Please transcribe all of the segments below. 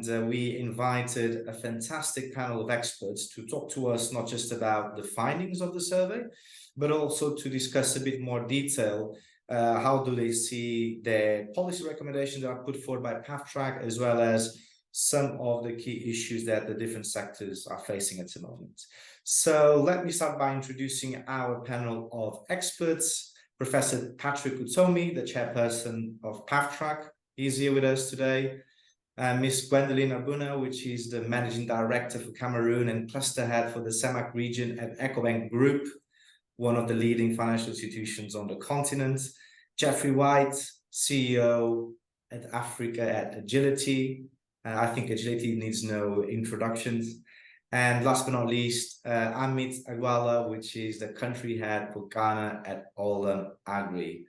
we invited a fantastic panel of experts to talk to us not just about the findings of the survey, but also to discuss a bit more detail. How do they see their policy recommendations that are put forward by PAFTRAC, as well as some of the key issues that the different sectors are facing at the moment. So let me start by introducing our panel of experts. Professor Patrick Utomi, the chairperson of PAFTRAC, is here with us today. Ms. Gwendoline Abuna, which is the managing director for Cameroon and cluster head for the CEMAC region at Ecobank Group, one of the leading financial institutions on the continent. Jeffrey White, CEO at Africa at Agility. I think Agility needs no introductions. And last but not least, Amit Agwala, which is the country head for Ghana at Olam Agri.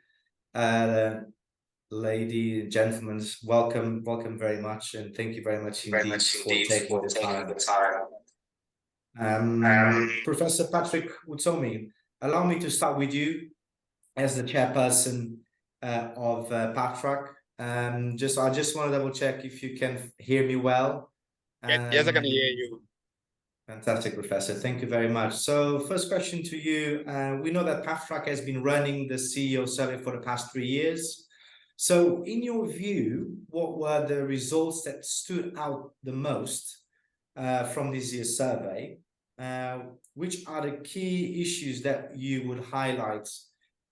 Ladies and gentlemen, welcome very much, and thank you very much indeed for taking the time. Professor Patrick Utomi, allow me to start with you as the chairperson of PAFTRAC. I just want to double check if you can hear me well. Yes, I can hear you. Fantastic, Professor. Thank you very much. So first question to you. We know that PAFTRAC has been running the CEO survey for the past 3 years. So in your view, what were the results that stood out the most from this year's survey? Which are the key issues that you would highlight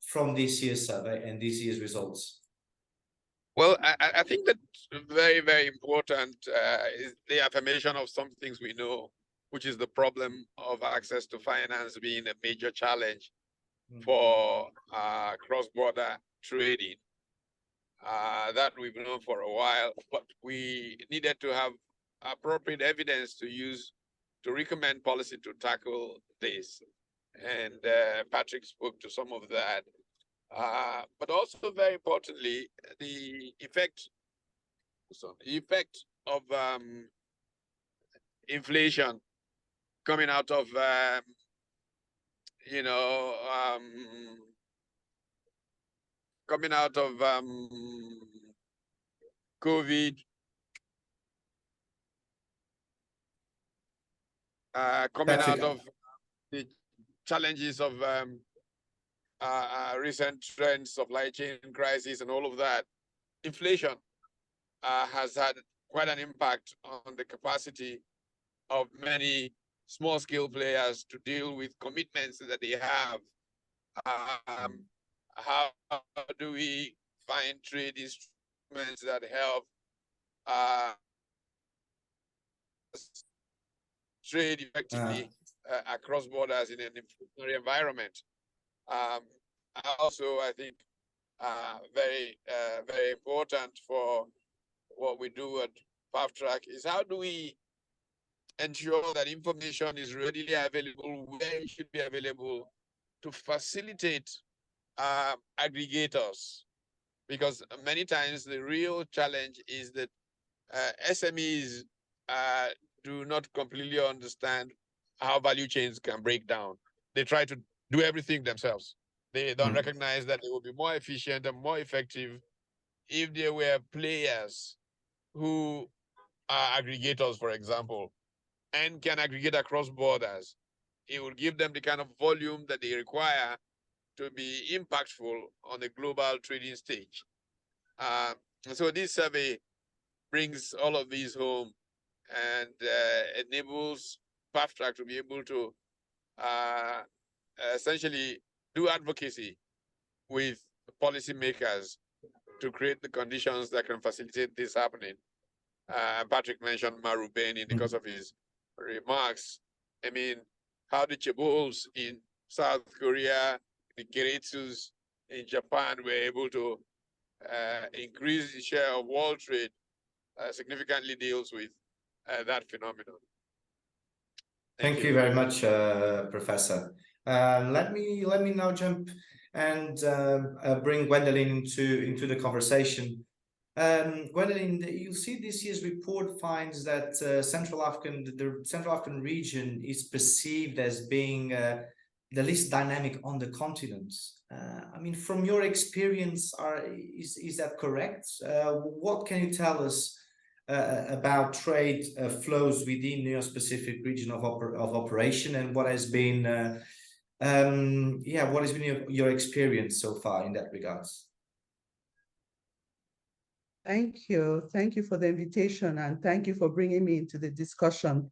from this year's survey and this year's results? Well, I think that very, very important is the affirmation of some things we know, which is the problem of access to finance being a major challenge for cross-border trading. That we've known for a while, but we needed to have appropriate evidence to use to recommend policy to tackle this. And Patrick spoke to some of that. But also very importantly, the effect of inflation coming out of, COVID, coming out of the challenges of recent trends, supply chain crisis, and all of that. Inflation has had quite an impact on the capacity of many small-scale players to deal with commitments that they have. How do we find trade instruments that help trade effectively across borders in an inflationary environment? Also, I think very important for what we do at PAFTRAC is how do we ensure that information is readily available where it should be available to facilitate aggregators, because many times the real challenge is that SMEs do not completely understand how value chains can break down. They try to do everything themselves. They don't recognize that they will be more efficient and more effective if there were players who are aggregators, for example, and can aggregate across borders. It will give them the kind of volume that they require to be impactful on the global trading stage. So this survey brings all of these home and enables PAFTRAC to be able to essentially do advocacy with policymakers to create the conditions that can facilitate this happening. Patrick mentioned Marubeni because of his remarks. I mean, how the Chaebols in South Korea, the Geretsus in Japan were able to increase the share of world trade significantly deals with that phenomenon. Thank you very much, Professor. Let me now jump and bring Gwendoline into the conversation. Gwendoline, you see this year's report finds that the Central African region is perceived as being the least dynamic on the continent. I mean, from your experience, is that correct? What can you tell us about trade flows within your specific region of operation, and what has been what has been your experience so far in that regards? Thank you. Thank you for the invitation, and thank you for bringing me into the discussion.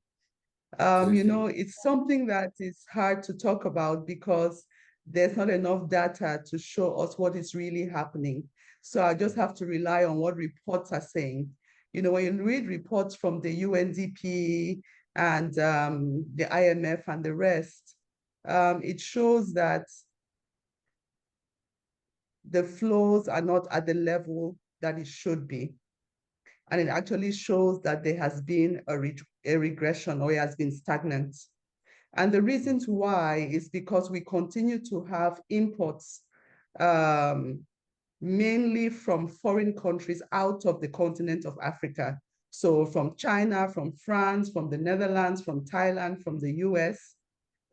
It's something that is hard to talk about because there's not enough data to show us what is really happening. So I just have to rely on what reports are saying. When you read reports from the UNDP and the IMF and the rest, it shows that the flows are not at the level that it should be. And it actually shows that there has been a regression, or it has been stagnant. And the reasons why is because we continue to have imports mainly from foreign countries out of the continent of Africa. So from China, from France, from the Netherlands, from Thailand, from the US.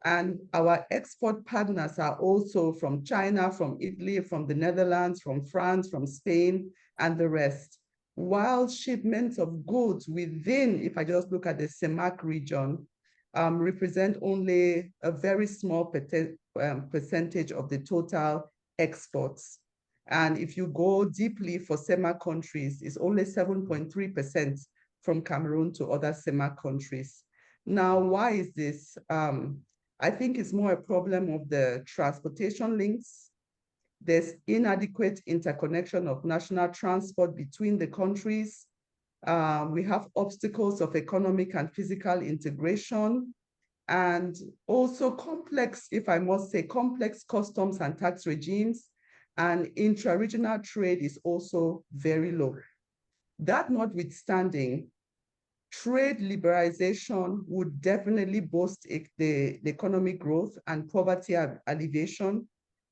And our export partners are also from China, from Italy, from the Netherlands, from France, from Spain, and the rest. While shipments of goods within, if I just look at the CEMAC region, represent only a very small percentage of the total exports. And if you go deeply for CEMAC countries, it's only 7.3% from Cameroon to other CEMAC countries. Now, why is this? I think it's more a problem of the transportation links. There's inadequate interconnection of national transport between the countries. We have obstacles of economic and physical integration, and also complex, if I must say, complex customs and tax regimes, and intra-regional trade is also very low. That notwithstanding, trade liberalization would definitely boost the economic growth and poverty alleviation.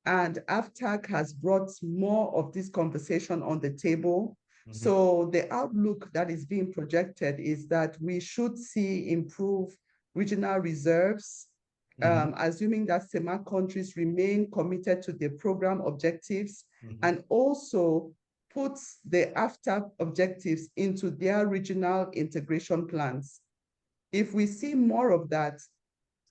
And AfTrac has brought more of this conversation on the table. So the outlook that is being projected is that we should see improved regional reserves, assuming that CEMAC countries remain committed to their program objectives, and also puts the AfTrac objectives into their regional integration plans. If we see more of that,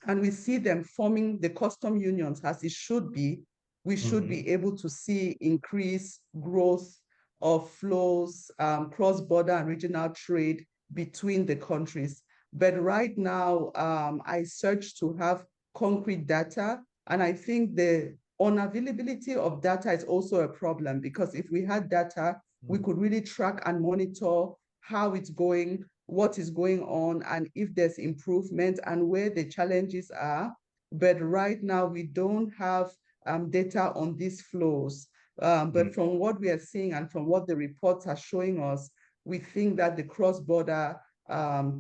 and we see them forming the custom unions as it should be, we should be able to see increased growth of flows, cross-border and regional trade between the countries. But right now, I search to have concrete data, and I think the unavailability of data is also a problem, because if we had data, we could really track and monitor how it's going, what is going on, and if there's improvement and where the challenges are. But right now, we don't have data on these flows. But from what we are seeing and from what the reports are showing us, we think that the cross-border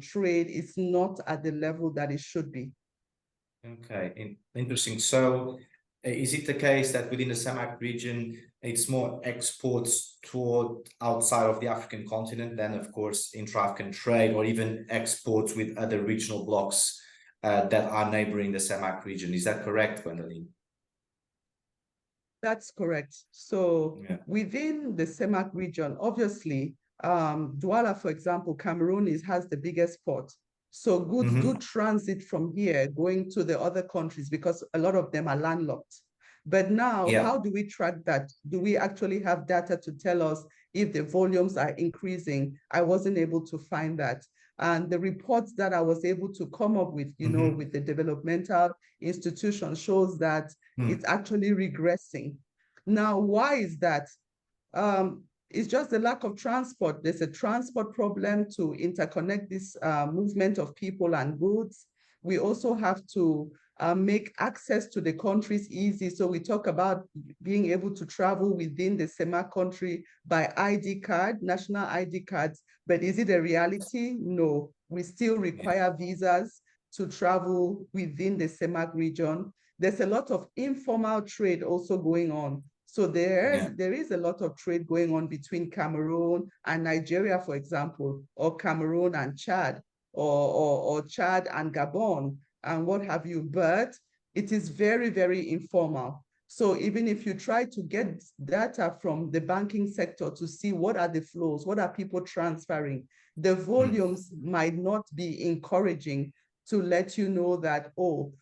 trade is not at the level that it should be. Okay, interesting. So is it the case that within the CEMAC region, it's more exports toward outside of the African continent than, of course, intra-African trade, or even exports with other regional blocks that are neighboring the CEMAC region? Is that correct, Gwendoline? That's correct. So within the CEMAC region, obviously, Douala, for example, Cameroon has the biggest port. So goods do transit from here going to the other countries because a lot of them are landlocked. But now, how do we track that? Do we actually have data to tell us if the volumes are increasing? I wasn't able to find that. And the reports that I was able to come up with, with the developmental institution shows that it's actually regressing. Now, why is that? It's just the lack of transport. There's a transport problem to interconnect this movement of people and goods. We also have to make access to the countries easy. So we talk about being able to travel within the CEMAC country by ID card, national ID cards. But is it a reality? No. We still require visas to travel within the CEMAC region. There's a lot of informal trade also going on. So there is a lot of trade going on between Cameroon and Nigeria, for example, or Cameroon and Chad, or Chad and Gabon, and what have you. But it is very, very informal. So even if you try to get data from the banking sector to see what are the flows, what are people transferring, the volumes might not be encouraging to let you know that, oh,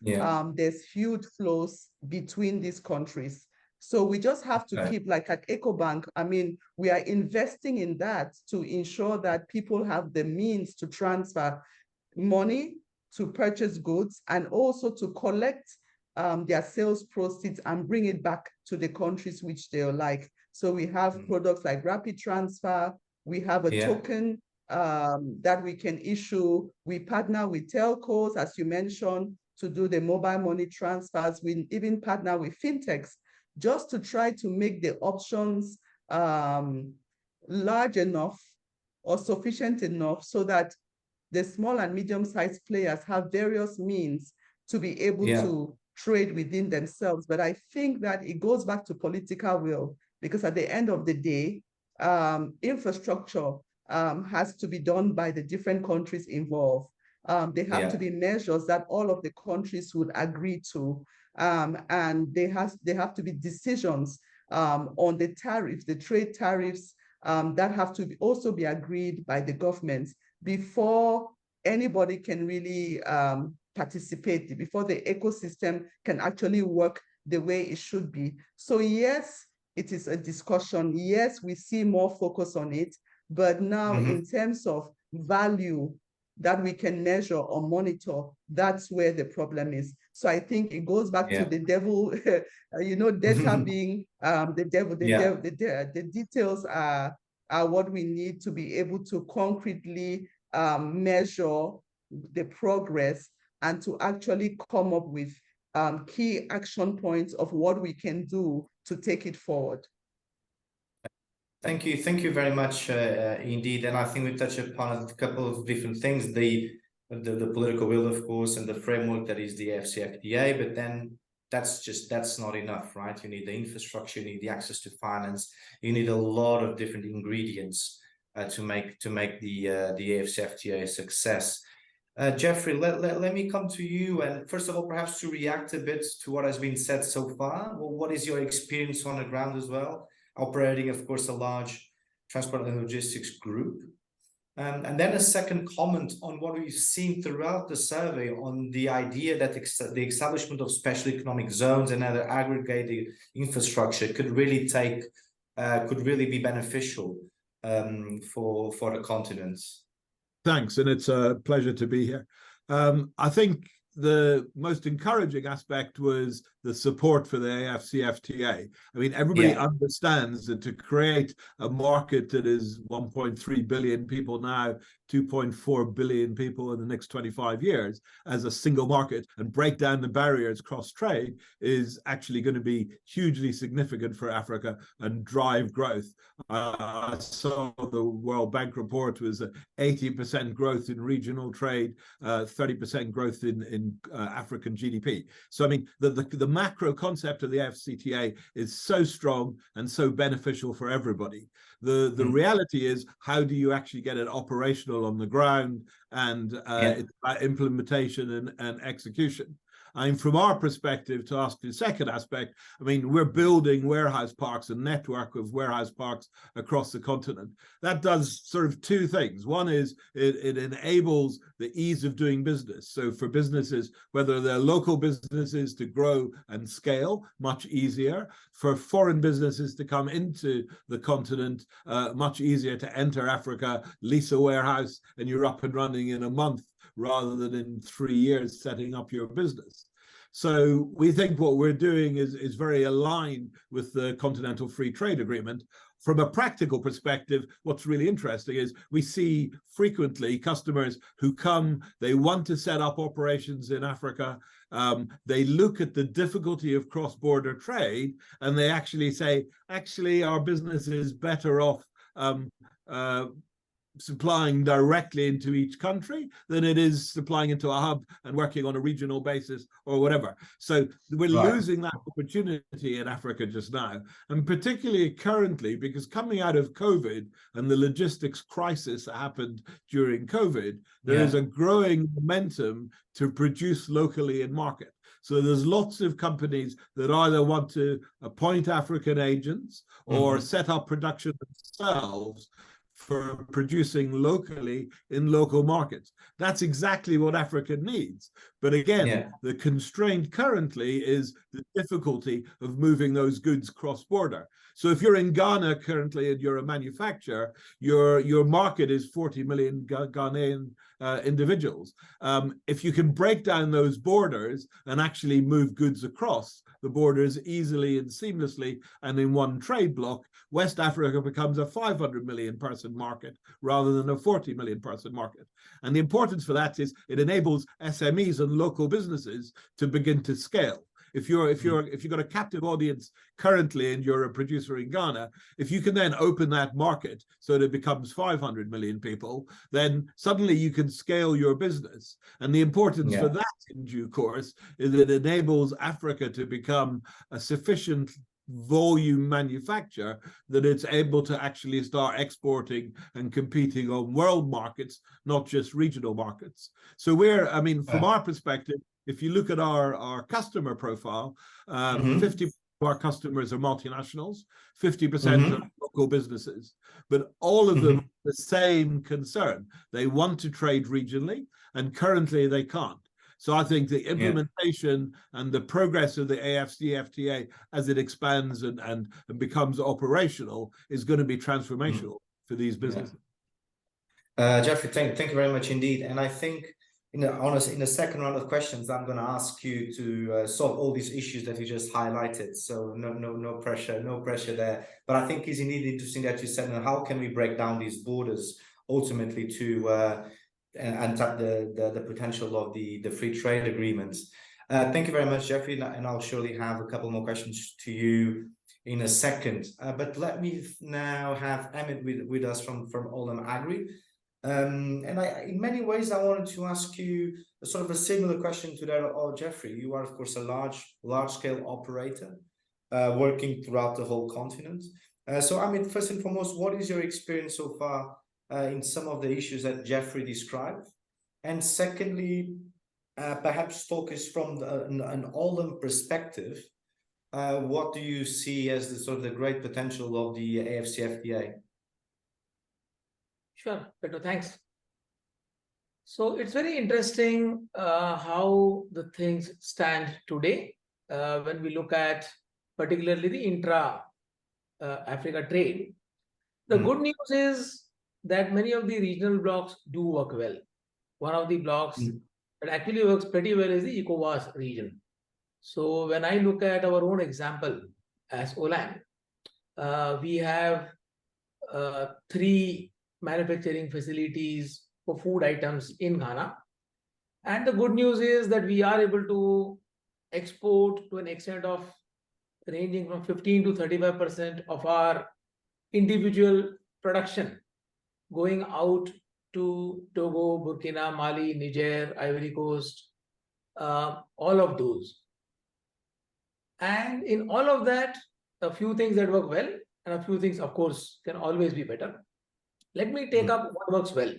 there's huge flows between these countries. So we just have to keep, like at EcoBank, I mean, we are investing in that to ensure that people have the means to transfer money, to purchase goods, and also to collect their sales proceeds and bring it back to the countries which they like. So we have products like rapid transfer, we have a token that we can issue. We partner with telcos, as you mentioned, to do the mobile money transfers. We even partner with fintechs just to try to make the options large enough or sufficient enough so that the small and medium-sized players have various means to be able to trade within themselves. But I think that it goes back to political will, because at the end of the day, infrastructure has to be done by the different countries involved. There have to be measures that all of the countries would agree to, and there have to be decisions on the tariffs, the trade tariffs that have to also be agreed by the governments before anybody can really participate, before the ecosystem can actually work the way it should be. So yes, it is a discussion. Yes, we see more focus on it, but now in terms of value that we can measure or monitor, that's where the problem is. So I think it goes back to the devil, you know, data being the devil. The details are what we need to be able to concretely measure the progress and to actually come up with key action points of what we can do to take it forward. Thank you very much indeed. And I think we touched upon a couple of different things, the political will, of course, and the framework that is the AfCFTA, but then that's not enough, right? You need the infrastructure, you need the access to finance, you need a lot of different ingredients to make the AfCFTA a success. Jeffrey, let me come to you, and first of all, perhaps to react a bit to what has been said so far. Well, what is your experience on the ground as well, operating, of course, a large transport and logistics group? And then a second comment on what we've seen throughout the survey on the idea that the establishment of special economic zones and other aggregated infrastructure could really be beneficial for the continent. Thanks, and it's a pleasure to be here. I think the most encouraging aspect was the support for the AfCFTA. I mean, everybody understands that to create a market that is 1.3 billion people now, 2.4 billion people in the next 25 years as a single market and break down the barriers cross-trade is actually going to be hugely significant for Africa and drive growth. I saw the World Bank report was 80% growth in regional trade, 30% growth in African GDP. So, I mean, the macro concept of the AfCFTA is so strong and so beneficial for everybody. The reality is, how do you actually get it operational on the ground? And it's about implementation and execution. I mean, from our perspective, to ask the second aspect, I mean, we're building warehouse parks, a network of warehouse parks across the continent. That does sort of two things. One is it enables the ease of doing business. So for businesses, whether they're local businesses, to grow and scale, much easier. For foreign businesses to come into the continent, much easier to enter Africa, lease a warehouse, and you're up and running in a month, rather than in 3 years setting up your business. So we think what we're doing is very aligned with the Continental Free Trade Agreement. From a practical perspective, what's really interesting is we see frequently customers who come, they want to set up operations in Africa, they look at the difficulty of cross-border trade, and they actually say, actually, our business is better off supplying directly into each country than it is supplying into a hub and working on a regional basis or whatever. So we're losing that opportunity in Africa just now, and particularly currently, because coming out of COVID and the logistics crisis that happened during COVID, there is a growing momentum to produce locally in market. So there's lots of companies that either want to appoint African agents or set up production themselves for producing locally in local markets. That's exactly what Africa needs. But again, the constraint currently is the difficulty of moving those goods cross-border. So if you're in Ghana currently and you're a manufacturer, your market is 40 million Ghanaian individuals. If you can break down those borders and actually move goods across the borders easily and seamlessly and in one trade block, West Africa becomes a 500 million person market rather than a 40 million person market. And the importance for that is it enables SMEs and local businesses to begin to scale. If you've got a captive audience currently and you're a producer in Ghana, if you can then open that market so that it becomes 500 million people, then suddenly you can scale your business. And the importance for that in due course is that it enables Africa to become a sufficient volume manufacturer that it's able to actually start exporting and competing on world markets, not just regional markets. So from our perspective, if you look at our customer profile, 50% of our customers are multinationals, 50% are local businesses, but all of them have the same concern. They want to trade regionally, and currently they can't. So I think the implementation and the progress of the AfCFTA as it expands and becomes operational is going to be transformational for these businesses. Jeffrey, thank you very much indeed. And I think in the second round of questions, I'm going to ask you to solve all these issues that you just highlighted. So no pressure there. But I think it's indeed interesting that you said, how can we break down these borders ultimately to and tap the potential of the free trade agreements. Thank you very much, Jeffrey, and I'll surely have a couple more questions to you in a second. But let me now have Emmett with us from Olam Agri. And in many ways, I wanted to ask you a sort of a similar question to that of Jeffrey. You are, of course, a large-scale operator working throughout the whole continent. So, I mean, first and foremost, what is your experience so far in some of the issues that Jeffrey described? And secondly, perhaps focus from an Olam perspective, what do you see as the sort of the great potential of the AfCFTA? Sure, Pedro, thanks. So it's very interesting how the things stand today when we look at particularly the intra-Africa trade. The good news is that many of the regional blocks do work well. One of the blocks that actually works pretty well is the ECOWAS region. So when I look at our own example as Olam, we have 3 manufacturing facilities for food items in Ghana. And the good news is that we are able to export to an extent of ranging from 15 to 35% of our individual production going out to Togo, Burkina, Mali, Niger, Ivory Coast, all of those. And in all of that, a few things that work well and a few things, of course, can always be better. Let me take up what works well.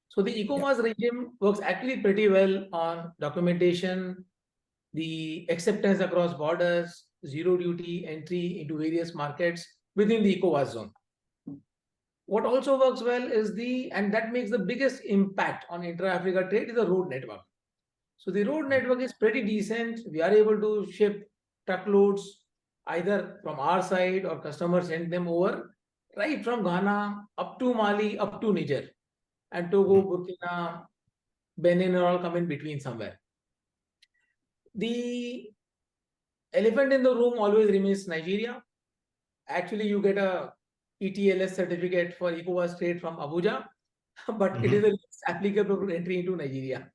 So the ECOWAS regime works actually pretty well on documentation, the acceptance across borders, zero duty entry into various markets within the ECOWAS zone. What also works well is and that makes the biggest impact on intra-Africa trade, is the road network. So the road network is pretty decent. We are able to ship truckloads either from our side or customers send them over, right from Ghana up to Mali, up to Niger, and Togo, Burkina, Benin, and all come in between somewhere. The elephant in the room always remains Nigeria. Actually, you get a ETLS certificate for ECOWAS trade from Abuja, but it is a least applicable for entry into Nigeria.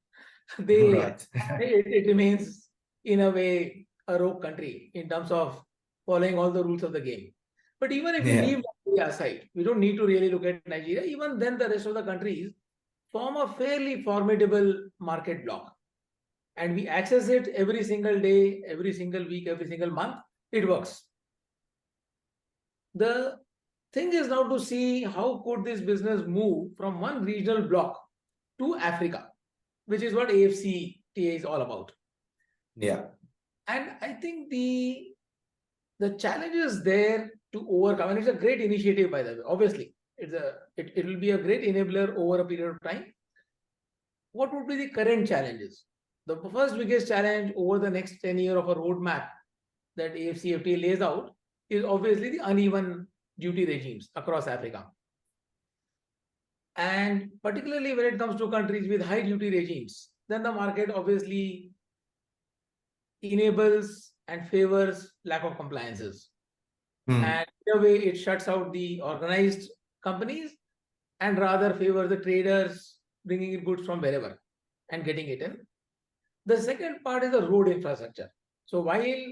It remains, in a way, a rogue country in terms of following all the rules of the game. But even if we leave Nigeria aside, we don't need to really look at Nigeria. Even then, the rest of the countries form a fairly formidable market block. And we access it every single day, every single week, every single month. It works. The thing is now to see how could this business move from one regional block to Africa, which is what AfCFTA is all about. Yeah. And I think the challenges there to overcome, and it's a great initiative, by the way. Obviously, it will be a great enabler over a period of time. What would be the current challenges? The first biggest challenge over the next 10 years of a roadmap that AfCFTA lays out is obviously the uneven duty regimes across Africa. And particularly when it comes to countries with high duty regimes, then the market obviously enables and favors lack of compliances. And in a way, it shuts out the organized companies and rather favors the traders bringing in goods from wherever and getting it in. The second part is the road infrastructure. So while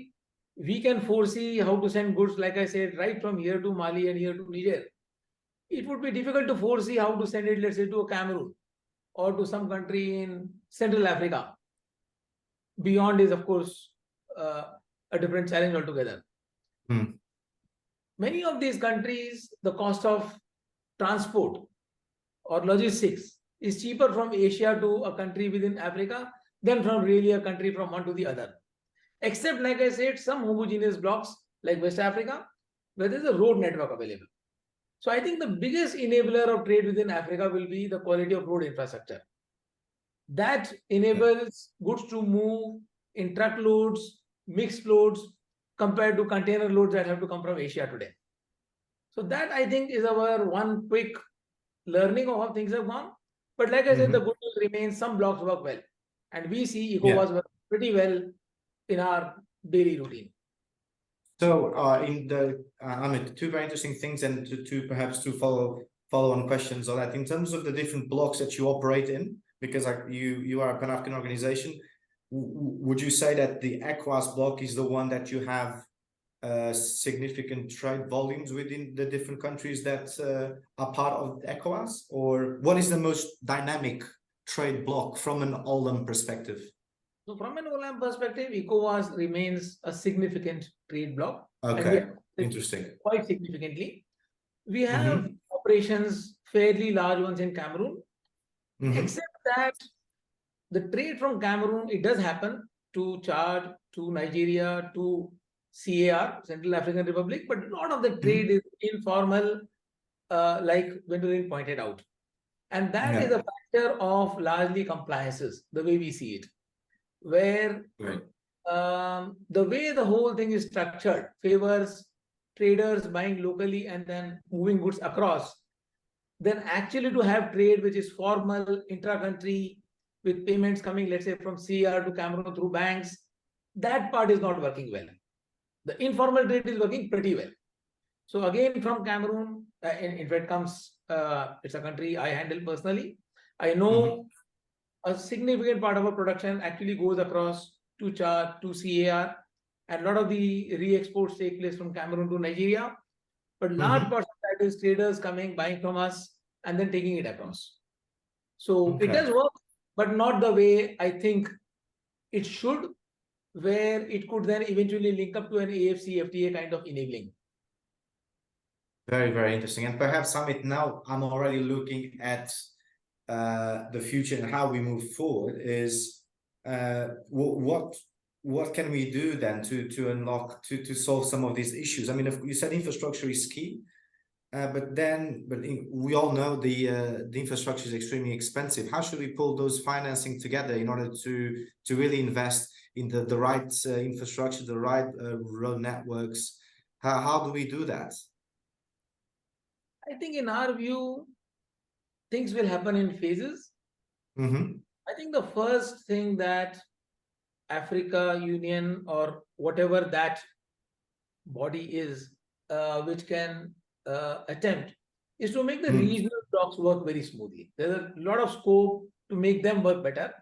we can foresee how to send goods, like I said, right from here to Mali and here to Niger, it would be difficult to foresee how to send it, let's say, to a Cameroon or to some country in Central Africa. Beyond is, of course, a different challenge altogether. Many of these countries, the cost of transport or logistics is cheaper from Asia to a country within Africa than from really a country from one to the other. Except, like I said, some homogeneous blocks like West Africa, where there's a road network available. So I think the biggest enabler of trade within Africa will be the quality of road infrastructure. That enables goods to move in truckloads, mixed loads, compared to container loads that have to come from Asia today. So that, I think, is our one quick learning of how things have gone. But like I said, the good news remains some blocks work well. And we see ECOWAS work pretty well in our daily routine. So in the Amit, two very interesting things, and perhaps two follow-on questions on that. In terms of the different blocks that you operate in, because you are a Pan-African organization, would you say that the ECOWAS block is the one that you have significant trade volumes within the different countries that are part of ECOWAS, or what is the most dynamic trade block from an OLAM perspective? So from an OLAM perspective, ECOWAS remains a significant trade bloc. Okay, interesting. Quite significantly. We have operations, fairly large ones in Cameroon, except that the trade from Cameroon, it does happen to Chad, to Nigeria, to CAR, Central African Republic, but a lot of the trade is informal, like Wendelin pointed out. And that is a factor of largely compliances, the way we see it, where the way the whole thing is structured favors traders buying locally and then moving goods across, then actually to have trade which is formal, intra-country, with payments coming, let's say, from CR to Cameroon through banks, that part is not working well. The informal trade is working pretty well. So again, from Cameroon, in fact, comes, it's a country I handle personally. I know a significant part of our production actually goes across to Chad, to CAR, and a lot of the re-exports take place from Cameroon to Nigeria. But large parts of that is traders coming, buying from us, and then taking it across. So it does work, but not the way I think it should, where it could then eventually link up to an AfCFTA kind of enabling. Very, very interesting. And perhaps, Amit, now I'm already looking at the future and how we move forward is what can we do then to unlock, to solve some of these issues? I mean, if you said infrastructure is key, but we all know the infrastructure is extremely expensive. How should we pull those financing together in order to really invest in the right infrastructure, the right road networks? How do we do that? I think in our view, things will happen in phases. I think the first thing that Africa Union or whatever that body is, which can attempt, is to make the regional blocks work very smoothly. There's a lot of scope to make them work better.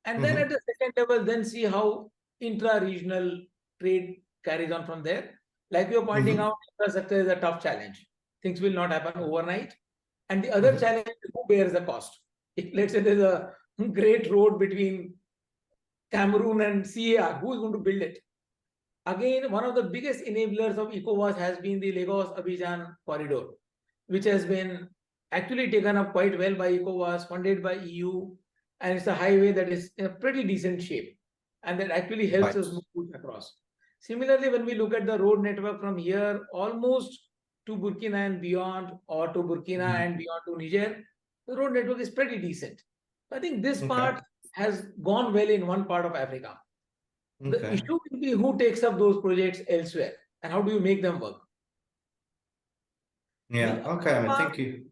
And then at the second level, then see how intra-regional trade carries on from there. Like you're pointing out, infrastructure is a tough challenge. Things will not happen overnight. And the other challenge is who bears the cost. If, let's say, there's a great road between Cameroon and CAR, who is going to build it? Again, one of the biggest enablers of ECOWAS has been the Lagos-Abidjan corridor, which has been actually taken up quite well by ECOWAS, funded by EU, and it's a highway that is in a pretty decent shape. and that actually helps us move across. Similarly, when we look at the road network from here almost to Burkina and beyond, or to Burkina and beyond to Niger, the road network is pretty decent. I think this part has gone well in one part of Africa. The issue will be who takes up those projects elsewhere and how do you make them work. Yeah, thank you.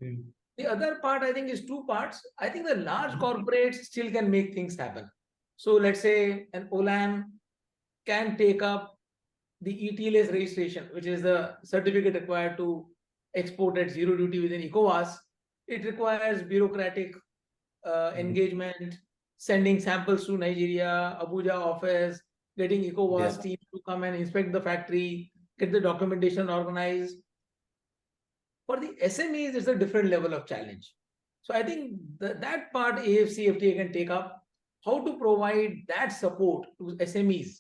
The other part, I think, is two parts. I think the large corporates still can make things happen. So let's say an Olam can take up the ETLS registration, which is the certificate required to export at zero duty within ECOWAS. It requires bureaucratic engagement, sending samples to Nigeria, Abuja office, getting ECOWAS team to come and inspect the factory, get the documentation organized. For the SMEs, it's a different level of challenge. So I think that part AfCFTA can take up, how to provide that support to SMEs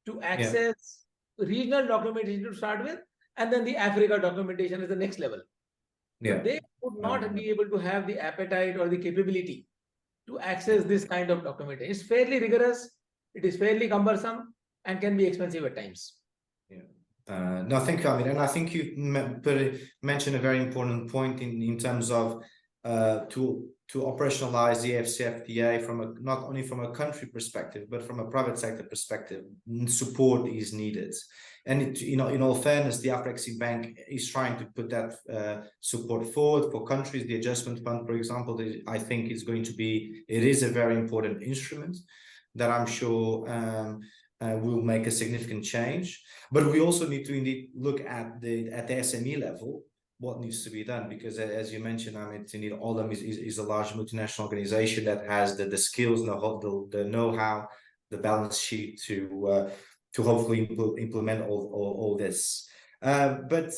to access regional documentation to start with, and then the Africa documentation is the next level. So they would not be able to have the appetite or the capability to access this kind of documentation. It's fairly rigorous, it is fairly cumbersome, and can be expensive at times. No, thank you, Amir. And I think you mentioned a very important point in terms of to operationalize the AfCFTA from not only from a country perspective, but from a private sector perspective. Support is needed. And in all fairness, the AfCFTA Bank is trying to put that support forward for countries. The adjustment fund, for example, I think it is a very important instrument that I'm sure will make a significant change. But we also need to indeed look at the SME level, what needs to be done, because as you mentioned, I mean, indeed, Olam is a large multinational organization that has the skills, the know-how, the balance sheet to hopefully implement all this. But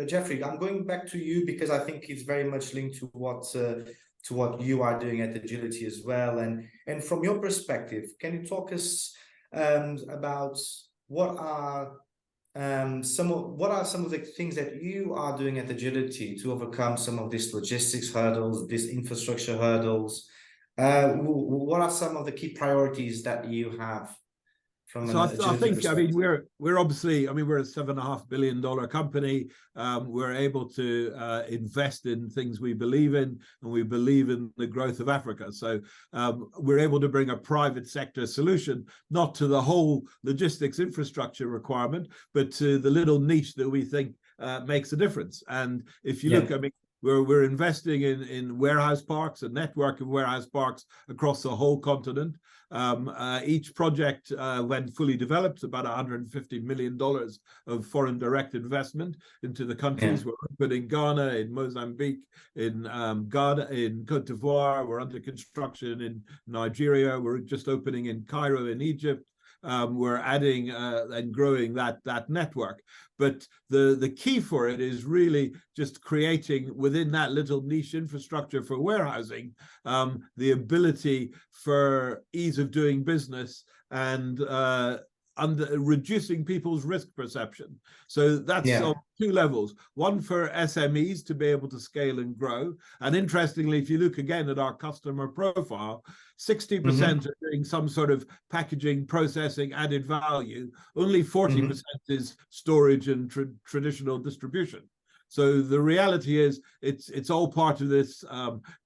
Jeffrey, I'm going back to you because I think it's very much linked to what you are doing at Agility as well. And from your perspective, can you talk us about what are some of the things that you are doing at Agility to overcome some of these logistics hurdles, these infrastructure hurdles? What are some of the key priorities that you have? So I think, I mean, we're obviously, I mean, we're a $7.5 billion company. We're able to invest in things we believe in, and we believe in the growth of Africa. So we're able to bring a private sector solution, not to the whole logistics infrastructure requirement, but to the little niche that we think makes a difference. And if you look, I mean, we're investing in warehouse parks, a network of warehouse parks across the whole continent. Each project, when fully developed, about $150 million of foreign direct investment into the countries. We're open in Ghana, in Mozambique, in Ghana, in Cote d'Ivoire. We're under construction in Nigeria. We're just opening in Cairo, in Egypt. We're adding and growing that network. But the key for it is really just creating within that little niche infrastructure for warehousing the ability for ease of doing business and reducing people's risk perception. So that's on two levels. One for SMEs to be able to scale and grow. And interestingly, if you look again at our customer profile, 60% are doing some sort of packaging, processing, added value. Only 40% is storage and traditional distribution. So the reality is it's all part of this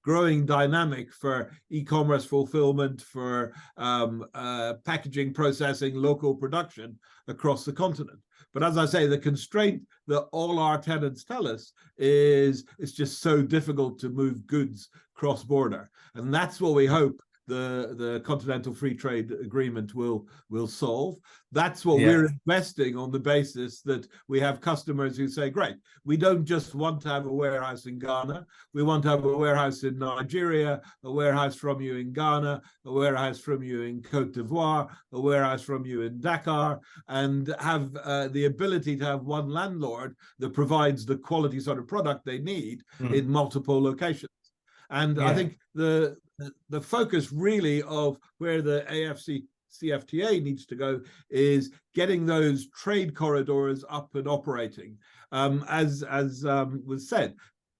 growing dynamic for e-commerce fulfillment, for packaging, processing, local production across the continent. But as I say, the constraint that all our tenants tell us is it's just so difficult to move goods cross-border. And that's what we hope the Continental Free Trade Agreement will solve. That's what we're investing on, the basis that we have customers who say, great, we don't just want to have a warehouse in Ghana, we want to have a warehouse in Nigeria, a warehouse from you in Ghana, a warehouse from you in Cote d'Ivoire, a warehouse from you in Dakar, and have the ability to have one landlord that provides the quality sort of product they need in multiple locations. And I think the focus really of where the AfCFTA needs to go is getting those trade corridors up and operating. As was said,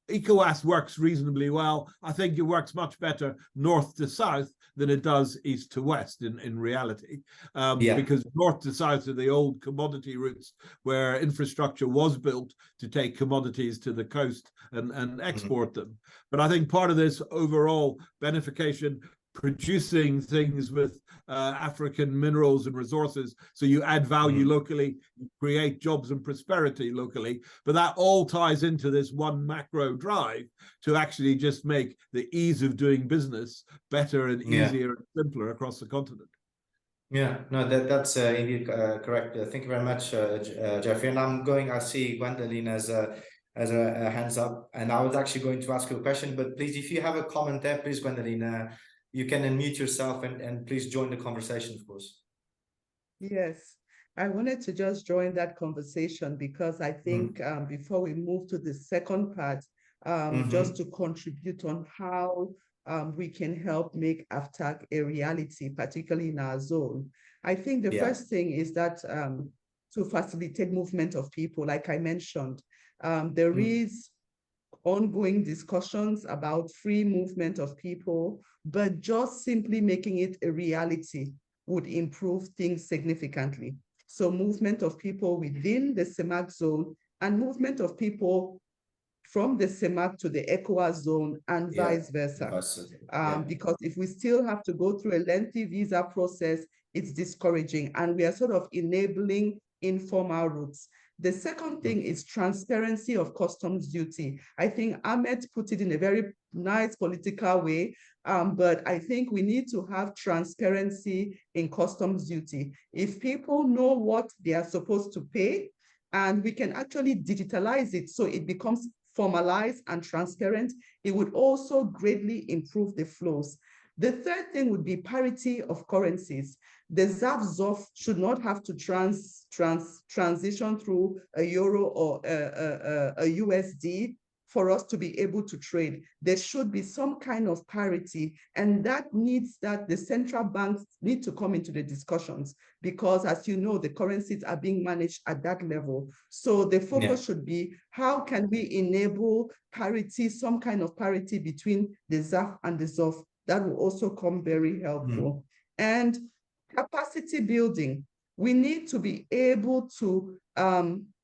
ECOWAS works reasonably well. I think it works much better north to south than it does east to west in reality, because north to south are the old commodity routes where infrastructure was built to take commodities to the coast and export them. But I think part of this overall benefication, producing things with African minerals and resources, so you add value locally, you create jobs and prosperity locally, but that all ties into this one macro drive to actually just make the ease of doing business better and easier and simpler across the continent. Yeah, no, that's indeed correct. Thank you very much, Jeffrey. And I see Gwendoline as a hands up, and I was actually going to ask you a question, but please, if you have a comment there, please, Gwendoline, you can unmute yourself and please join the conversation, of course. Yes, I wanted to just join that conversation because I think before we move to the second part, just to contribute on how we can help make AfTAC a reality, particularly in our zone. I think the first thing is that to facilitate movement of people, like I mentioned, there is ongoing discussions about free movement of people, but just simply making it a reality would improve things significantly. So movement of people within the CEMAC zone and movement of people from the CEMAC to the ECOWAS zone and vice versa. Because if we still have to go through a lengthy visa process, it's discouraging, and we are sort of enabling informal routes. The second thing is transparency of customs duty. I think Ahmed put it in a very nice political way, but I think we need to have transparency in customs duty. If people know what they are supposed to pay, and we can actually digitalize it so it becomes formalized and transparent, it would also greatly improve the flows. The third thing would be parity of currencies. The ZAF-ZOF should not have to transition through a euro or a USD for us to be able to trade. There should be some kind of parity, and that needs that the central banks need to come into the discussions, because as you know, the currencies are being managed at that level. So the focus should be, how can we enable parity, some kind of parity between the ZAF and the ZOF? That will also come very helpful. And capacity building. We need to be able to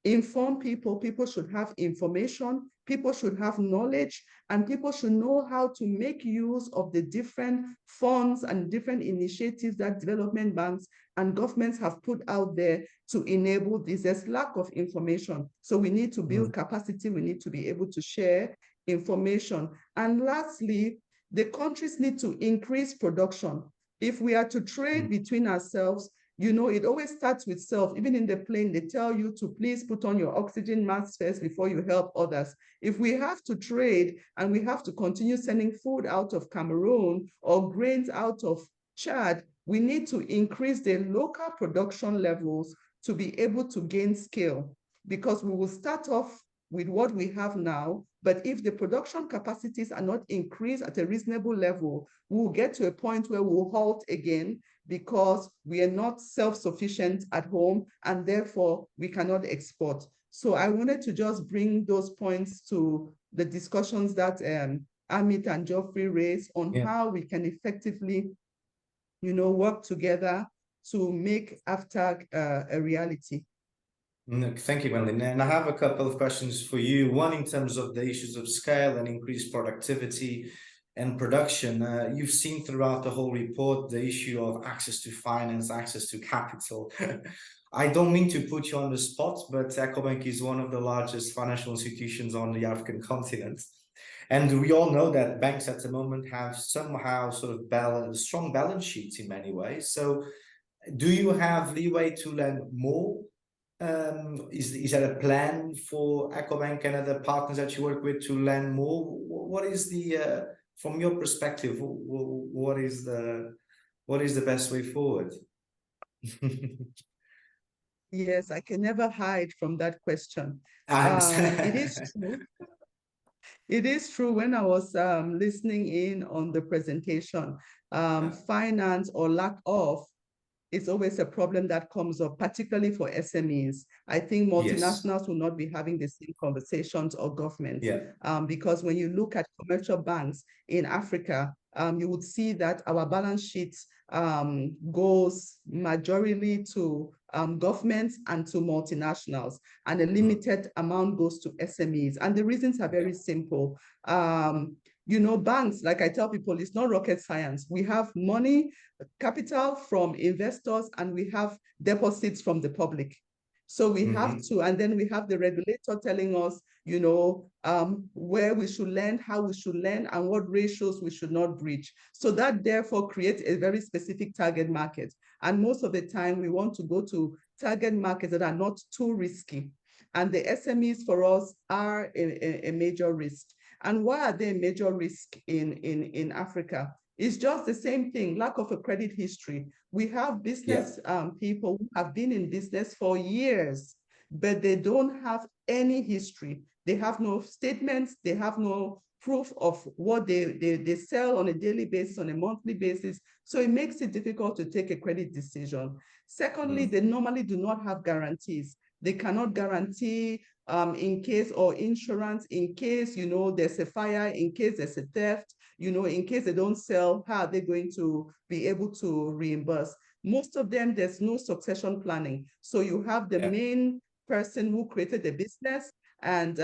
inform people. People should have information, people should have knowledge, and people should know how to make use of the different funds and different initiatives that development banks and governments have put out there to enable this. There's lack of information. So we need to build capacity. We need to be able to share information. And lastly, the countries need to increase production. If we are to trade between ourselves, you know, it always starts with self. Even in the plane, they tell you to please put on your oxygen mask first before you help others. If we have to trade and we have to continue sending food out of Cameroon or grains out of Chad, we need to increase the local production levels to be able to gain scale, because we will start off with what we have now, but if the production capacities are not increased at a reasonable level, we'll get to a point where we'll halt again, because we are not self-sufficient at home, and therefore we cannot export. So I wanted to just bring those points to the discussions that Amit and Geoffrey raised on how we can effectively, you know, work together to make AfTAC a reality. Thank you, Gwendoline. And I have a couple of questions for you. One, in terms of the issues of scale and increased productivity and production. You've seen throughout the whole report the issue of access to finance, access to capital. I don't mean to put you on the spot, but EcoBank is one of the largest financial institutions on the African continent. And we all know that banks at the moment have somehow sort of strong balance sheets in many ways. So do you have leeway to lend more? Is there a plan for EcoBank and other partners that you work with to lend more? What is the, from your perspective, what is the best way forward? Yes, I can never hide from that question. It is true. It is true. When I was listening in on the presentation, finance or lack of is always a problem that comes up, particularly for SMEs. I think multinationals will not be having the same conversations, or governments, because when you look at commercial banks in Africa, you would see that our balance sheet goes majority to governments and to multinationals, and a limited amount goes to SMEs. And the reasons are very simple. You know, banks, like I tell people, it's not rocket science. We have money, capital from investors, and we have deposits from the public. So we have to, and then we have the regulator telling us, you know, where we should lend, how we should lend, and what ratios we should not breach. So that therefore creates a very specific target market. And most of the time we want to go to target markets that are not too risky. And the SMEs for us are a major risk. And why are they a major risk in Africa? It's just the same thing, lack of a credit history. We have business people who have been in business for years, but they don't have any history. They have no statements, they have no proof of what they sell on a daily basis, on a monthly basis. So it makes it difficult to take a credit decision. Secondly, they normally do not have guarantees. They cannot guarantee in case, or insurance in case, you know, there's a fire, in case there's a theft, you know, in case they don't sell, how are they going to be able to reimburse? Most of them, there's no succession planning. So you have the main person who created the business, and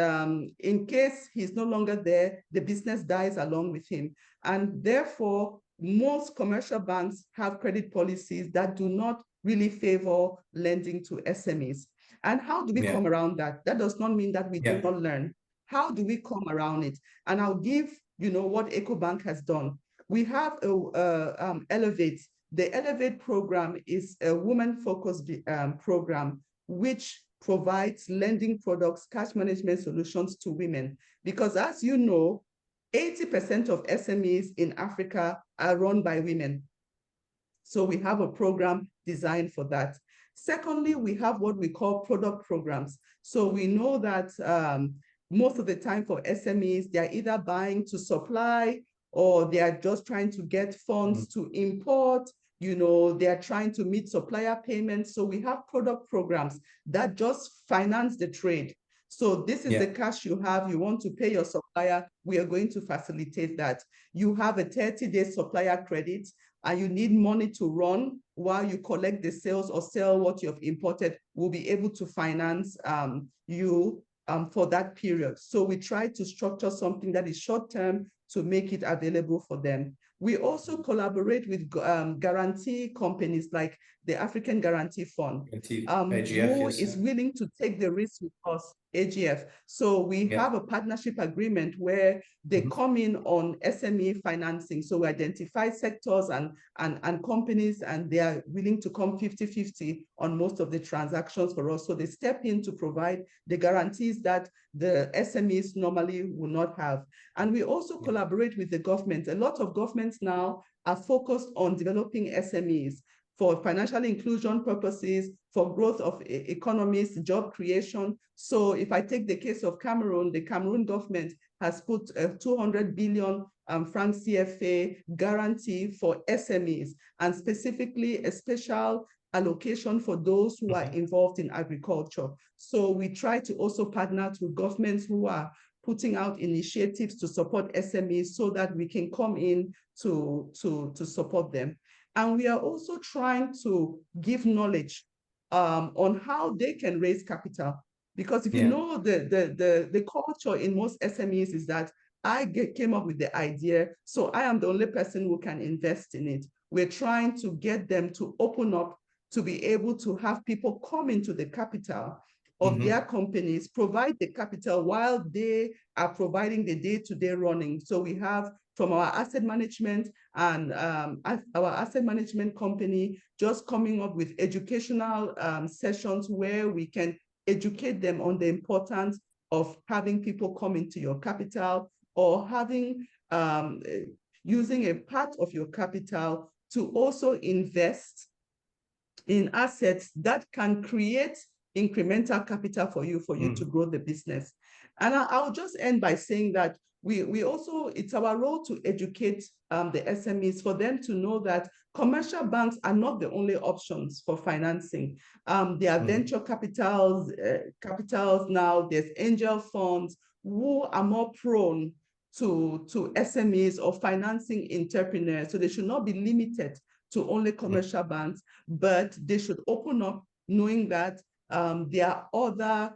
in case he's no longer there, the business dies along with him. And therefore, most commercial banks have credit policies that do not really favor lending to SMEs. And how do we come around that? That does not mean that we do not learn. How do we come around it? And I'll give, you know, what EcoBank has done. We have Elevate. The Elevate program is a woman-focused program which provides lending products, cash management solutions to women. Because as you know, 80% of SMEs in Africa are run by women. So we have a program designed for that. Secondly, we have what we call product programs. So we know that most of the time for SMEs, they're either buying to supply, or they are just trying to get funds to import, you know, they are trying to meet supplier payments. So we have product programs that just finance the trade. So this is the cash you have, you want to pay your supplier, we are going to facilitate that. You have a 30-day supplier credit, and you need money to run while you collect the sales or sell what you have imported, we'll be able to finance you for that period. So we try to structure something that is short-term to make it available for them. We also collaborate with guarantee companies like the African Guarantee Fund, AGF, who is willing to take the risk with us, AGF. So we have a partnership agreement where they come in on SME financing. So we identify sectors and companies, and they are willing to come 50-50 on most of the transactions for us. So they step in to provide the guarantees that the SMEs normally will not have. And we also collaborate with the government. A lot of governments now are focused on developing SMEs for financial inclusion purposes, for growth of economies, job creation. So if I take the case of Cameroon, the Cameroon government has put a 200 billion franc CFA guarantee for SMEs, and specifically a special allocation for those who are involved in agriculture. So we try to also partner with governments who are putting out initiatives to support SMEs so that we can come in to support them. And we are also trying to give knowledge on how they can raise capital. Because if you know the culture in most SMEs is that came up with the idea, so I am the only person who can invest in it. We're trying to get them to open up to be able to have people come into the capital of their companies, provide the capital while they are providing the day-to-day running. So we have from our asset management and our asset management company just coming up with educational sessions where we can educate them on the importance of having people come into your capital, or having using a part of your capital to also invest in assets that can create incremental capital for you to grow the business. And I'll just end by saying that we also, it's our role to educate the SMEs for them to know that commercial banks are not the only options for financing. There are venture capitals now, there's angel funds who are more prone to SMEs or financing entrepreneurs. So they should not be limited to only commercial banks, but they should open up knowing that there are other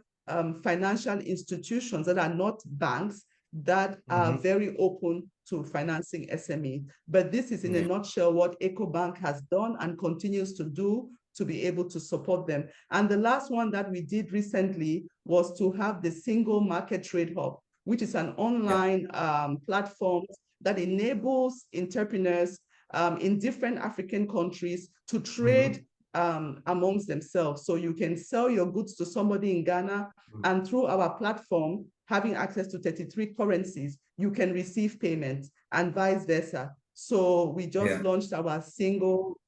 financial institutions that are not banks that are very open to financing SME. But this is in a nutshell what EcoBank has done and continues to do to be able to support them. And the last one that we did recently was to have the Single Market Trade Hub, which is an online platform that enables entrepreneurs in different African countries to trade amongst themselves. So you can sell your goods to somebody in Ghana, and through our platform, having access to 33 currencies, you can receive payments and vice versa. So we just launched our Single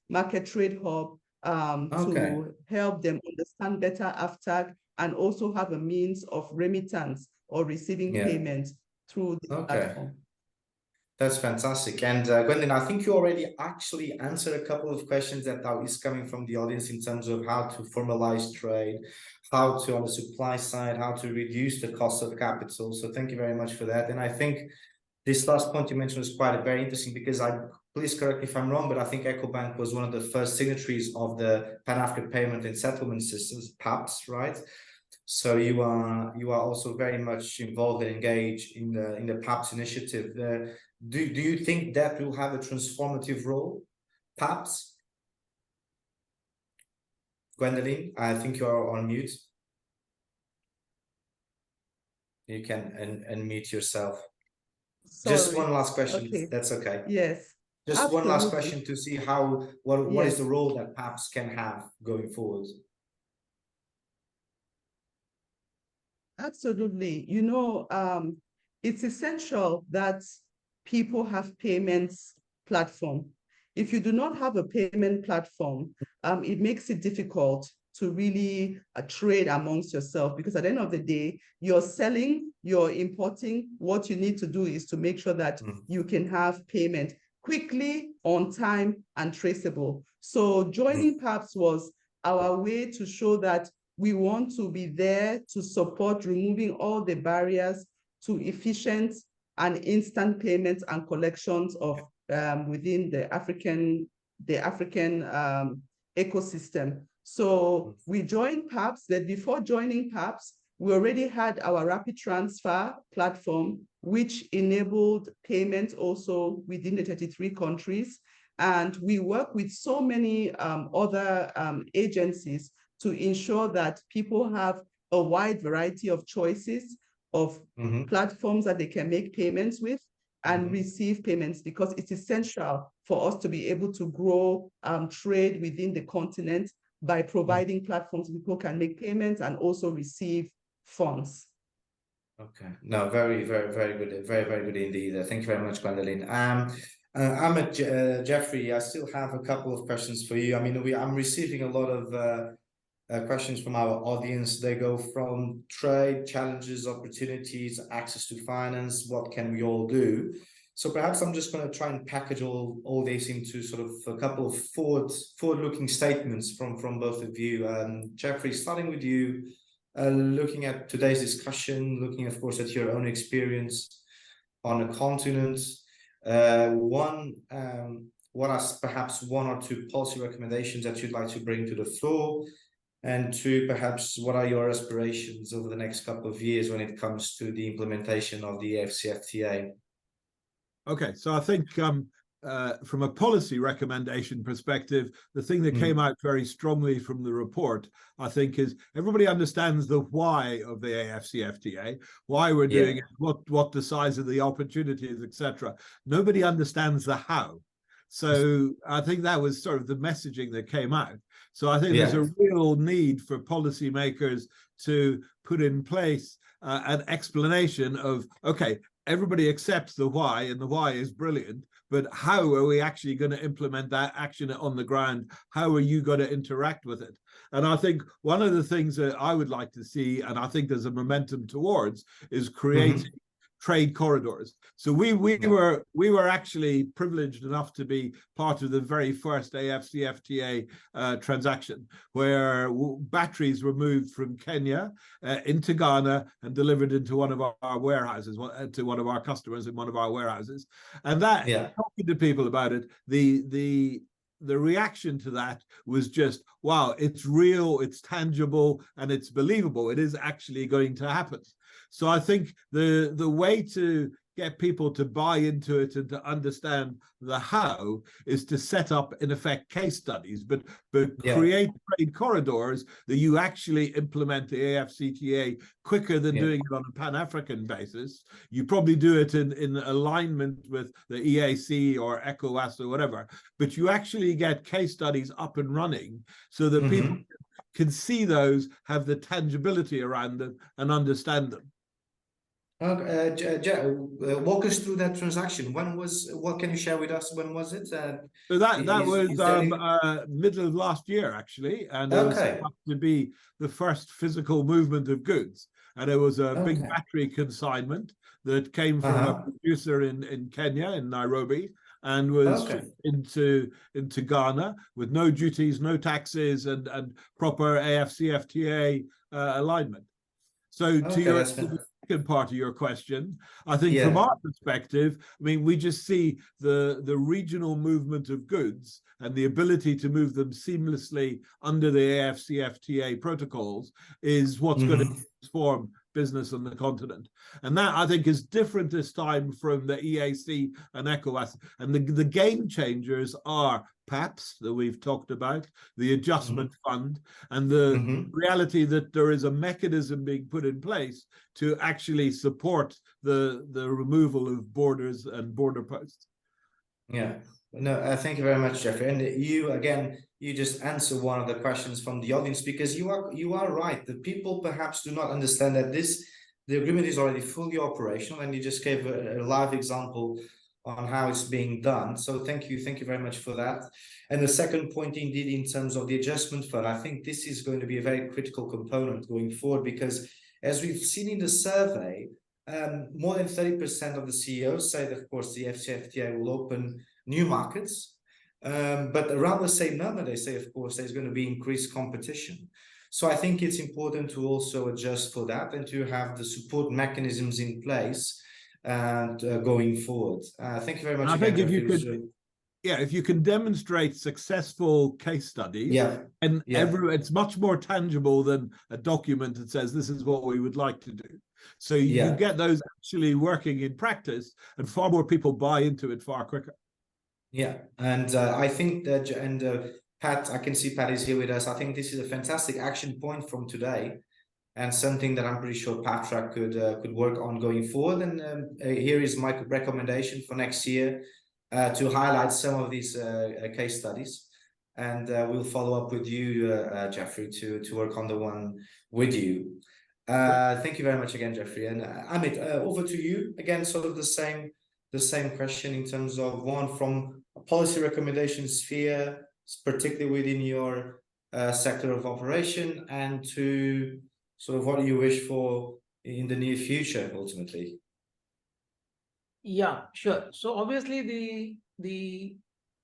Market Trade Hub to help them understand better AfTrac and also have a means of remittance or receiving payments through the platform. That's fantastic. And Gwendolyn, I think you already actually answered a couple of questions that is coming from the audience in terms of how to formalize trade, how to, on the supply side, how to reduce the cost of capital. So thank you very much for that. And I think this last point you mentioned was very interesting, because please correct me if I'm wrong, but I think EcoBank was one of the first signatories of the Pan-African Payment and Settlement Systems, PAPS, right? So you are also very much involved and engaged in the PAPS initiative. Do you think that will have a transformative role, PAPS? Gwendolyn, I think you are on mute. You can unmute yourself. Sorry. Just one last question. Okay. That's okay. Yes. Just Absolutely. one last question to see what is the role that PAPS can have going forward. Absolutely. You know, it's essential that people have payments platform. If you do not have a payment platform, it makes it difficult to really trade amongst yourself, because at the end of the day, you're selling, you're importing. What you need to do is to make sure that you can have payment quickly, on time, and traceable. So joining PAPS was our way to show that we want to be there to support removing all the barriers to efficient and instant payments and collections of within the African ecosystem. So we joined PAPS. That before joining PAPS, we already had our rapid transfer platform, which enabled payments also within the 33 countries. And we work with so many other agencies to ensure that people have a wide variety of choices of platforms that they can make payments with and receive payments, because it's essential for us to be able to grow trade within the continent by providing platforms people can make payments and also receive funds. Okay, no, very, very, very good, very, very good indeed. Thank you very much, Gwendolyn. Ahmed, Jeffrey, I still have a couple of questions for you. I mean, I'm receiving a lot of questions from our audience. They go from trade, challenges, opportunities, access to finance, what can we all do? So perhaps I'm just going to try and package all this into sort of a couple of forward-looking statements from both of you. Jeffrey, starting with you, looking at today's discussion, looking, of course, at your own experience on a continent, what are perhaps one or two policy recommendations that you'd like to bring to the floor? And two, perhaps, what are your aspirations over the next couple of years when it comes to the implementation of the AfCFTA? Okay, so I think from a policy recommendation perspective, the thing that came out very strongly from the report, I think, is everybody understands the why of the AfCFTA, why we're doing it, what the size of the opportunity is, etc. Nobody understands the how. So I think that was sort of the messaging that came out. So I think there's a real need for policymakers to put in place an explanation of, okay, everybody accepts the why, and the why is brilliant, but how are we actually going to implement that action on the ground? How are you going to interact with it? And I think one of the things that I would like to see, and I think there's a momentum towards, is creating trade corridors. So we were actually privileged enough to be part of the very first AfCFTA transaction, where batteries were moved from Kenya into Ghana and delivered into one of our warehouses, to one of our customers in one of our warehouses. And that, talking to people about it, the reaction to that was just, wow, it's real, it's tangible, and it's believable. It is actually going to happen. So I think the way to get people to buy into it and to understand the how is to set up, in effect, case studies, but create trade corridors that you actually implement the AfCFTA quicker than doing it on a Pan-African basis. You probably do it in alignment with the EAC or ECOWAS or whatever, but you actually get case studies up and running so that people can see those, have the tangibility around them, and understand them. Walk us through that transaction. What can you share with us? When was it? So that was middle of last year, actually, and it was supposed to be the first physical movement of goods. And it was a big battery consignment that came from a producer in Kenya, in Nairobi, and was into Ghana with no duties, no taxes, and proper AfCFTA alignment. So to your second part of your question, I think from our perspective, I mean, we just see the regional movement of goods and the ability to move them seamlessly under the AfCFTA protocols is what's going to transform business on the continent. And that, I think, is different this time from the EAC and ECOWAS. And the game changers are PAPS, that we've talked about, the adjustment fund, and the reality that there is a mechanism being put in place to actually support the removal of borders and border posts. Yeah. No, thank you very much, Jeffrey. And you just answer one of the questions from the audience, because you are right. The people perhaps do not understand that the agreement is already fully operational, and you just gave a live example on how it's being done. So thank you very much for that. And the second point, indeed, in terms of the adjustment fund, I think this is going to be a very critical component going forward, because as we've seen in the survey, more than 30% of the CEOs say that, of course, the AfCFTA will open new markets, but around the same number, they say, of course, there's going to be increased competition. So I think it's important to also adjust for that and to have the support mechanisms in place and going forward. Thank you very much. I think if you can demonstrate successful case studies, it's much more tangible than a document that says this is what we would like to do. So you get those actually working in practice, and far more people buy into it far quicker. Yeah, and I think that, Pat, I can see Pat is here with us. I think this is a fantastic action point from today, and something that I'm pretty sure PAFTRAC could work on going forward. And here is my recommendation for next year, to highlight some of these case studies, and we'll follow up with you, Jeffrey, to work on the one with you. Thank you very much again, Jeffrey. And Amit, over to you again. Sort of the same question in terms of one from a policy recommendation sphere, particularly within your sector of operation, and to sort of what do you wish for in the near future, ultimately? Yeah, sure. So obviously the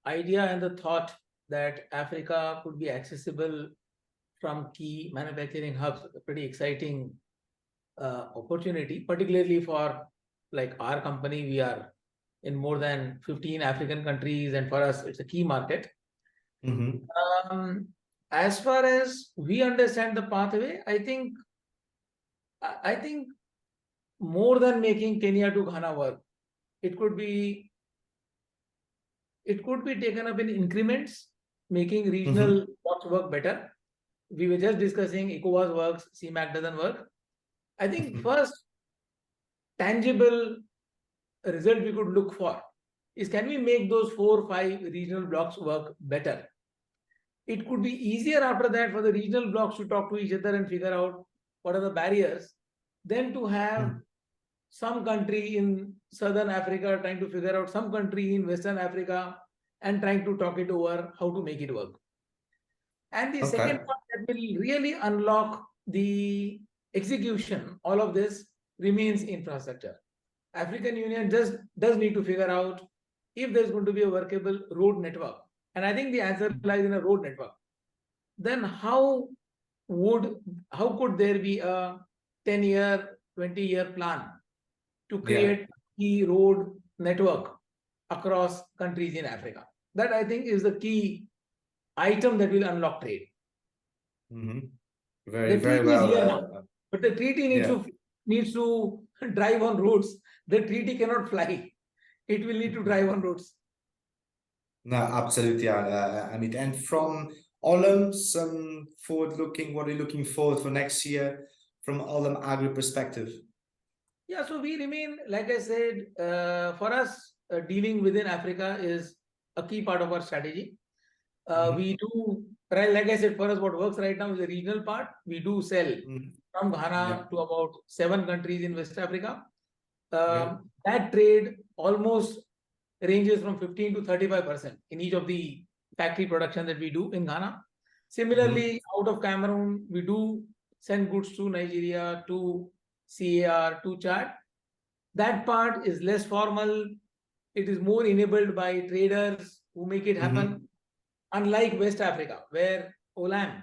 idea and the thought that Africa could be accessible from key manufacturing hubs, a pretty exciting opportunity, particularly for like our company. We are in more than 15 African countries, and for us, it's a key market. As far as we understand the pathway, I think more than making Kenya to Ghana work, it could be taken up in increments, making regional blocks work better. We were just discussing ECOWAS works, CMAC doesn't work. I think first tangible result we could look for is, can we make those 4 or 5 regional blocks work better? It could be easier after that for the regional blocks to talk to each other and figure out what are the barriers, than to have some country in Southern Africa trying to figure out some country in Western Africa and trying to talk it over how to make it work. And the second part that will really unlock the execution, all of this, remains infrastructure. African Union does need to figure out if there's going to be a workable road network. And I think the answer lies in a road network. Then how could there be a 10-year, 20-year plan to create a road network across countries in Africa? That I think is the key item that will unlock trade. Very, the very treaty well. Is here now, but the treaty needs to drive on roads. The treaty cannot fly. It will need to drive on roads. No, absolutely. I mean, and from Olam, some forward-looking, what are you looking forward for next year from Olam Agri perspective? Yeah, so we remain, like I said, for us, dealing within Africa is a key part of our strategy. We do, like I said, for us, what works right now is the regional part. We do sell from Ghana to about 7 countries in West Africa. That trade almost ranges from 15 to 35% in each of the factory production that we do in Ghana. Similarly, out of Cameroon, we do send goods to Nigeria, to CAR, to Chad. That part is less formal. It is more enabled by traders who make it happen. Unlike West Africa, where Olam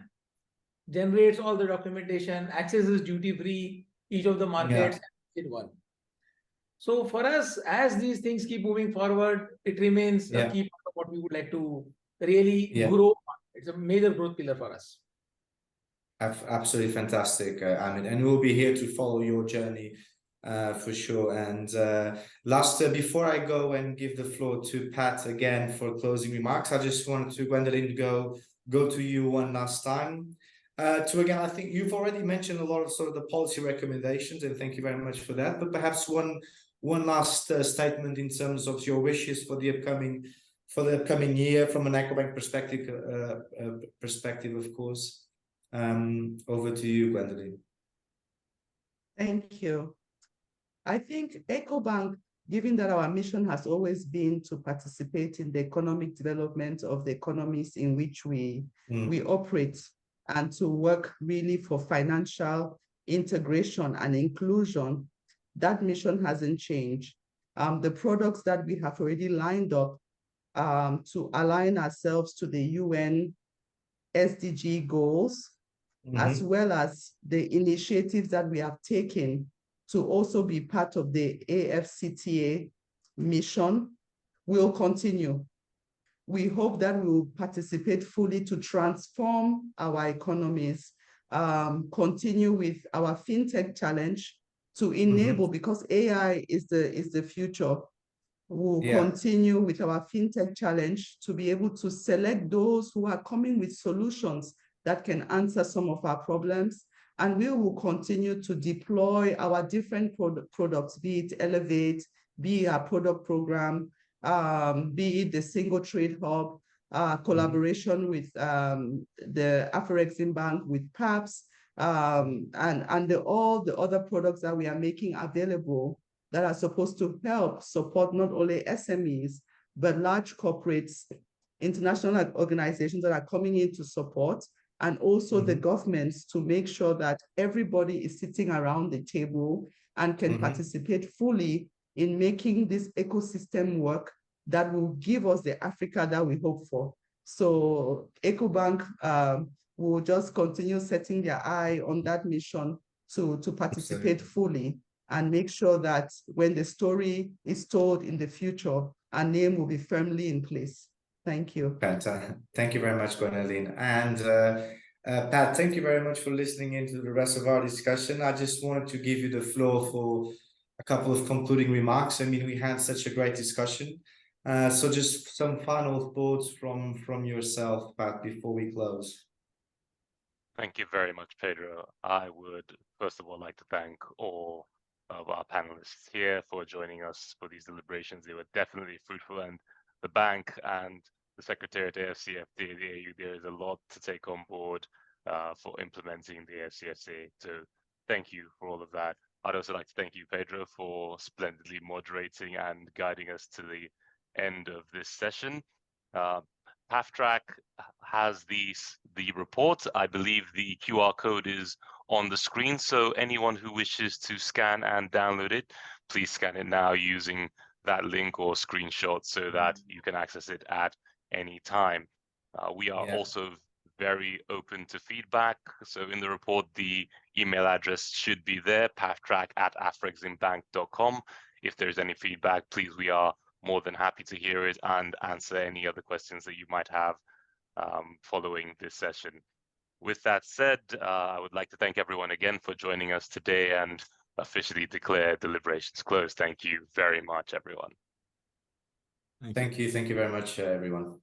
generates all the documentation, accesses duty-free each of the markets in one. So for us, as these things keep moving forward, it remains a key part of what we would like to really grow. It's a major growth pillar for us. Absolutely fantastic. I mean, and we'll be here to follow your journey for sure. And last, before I go and give the floor to Pat again for closing remarks, I just wanted to, Gwendolyn, go to you one last time. Again, I think you've already mentioned a lot of sort of the policy recommendations, and thank you very much for that. But perhaps one last statement in terms of your wishes for the upcoming year from an EcoBank perspective, of course. Over to you, Gwendolyn. Thank you. I think EcoBank, given that our mission has always been to participate in the economic development of the economies in which we operate, and to work really for financial integration and inclusion, that mission hasn't changed. The products that we have already lined up to align ourselves to the UN SDG goals, as well as the initiatives that we have taken to also be part of the AfCFTA mission, will continue. We hope that we will participate fully to transform our economies, continue with our fintech challenge to enable, because AI is the future. We'll continue with our fintech challenge to be able to select those who are coming with solutions that can answer some of our problems. And we will continue to deploy our different products, be it Elevate, be it our product program, be it the single trade hub, collaboration with the Afro-Exim Bank, with PAPS, and all the other products that we are making available that are supposed to help support not only SMEs, but large corporates, international organizations that are coming in to support, and also the governments, to make sure that everybody is sitting around the table and can participate fully in making this ecosystem work that will give us the Africa that we hope for. So EcoBank will just continue setting their eye on that mission to participate fully and make sure that when the story is told in the future, our name will be firmly in place. Thank you. Thank you very much, Gwendolyn. And Pat, thank you very much for listening into the rest of our discussion. I just wanted to give you the floor for a couple of concluding remarks. I mean, we had such a great discussion. So just some final thoughts from yourself, Pat, before we close. Thank you very much, Pedro. I would first of all like to thank all of our panelists here for joining us for these deliberations. They were definitely fruitful, and the bank and the Secretariat AfCFTA, the AU, there is a lot to take on board for implementing the AfCFTA. So thank you for all of that. I'd also like to thank you, Pedro, for splendidly moderating and guiding us to the end of this session. PAFTRAC has the report. I believe the QR code is on the screen, so anyone who wishes to scan and download it, please scan it now using that link or screenshot so that you can access it at any time. We are also very open to feedback. So in the report, the email address should be there, paftrac@afreximbank.com. If there's any feedback, please, we are more than happy to hear it and answer any other questions that you might have following this session. With that said, I would like to thank everyone again for joining us today and officially declare deliberations closed. Thank you very much, everyone. Thank you very much, everyone.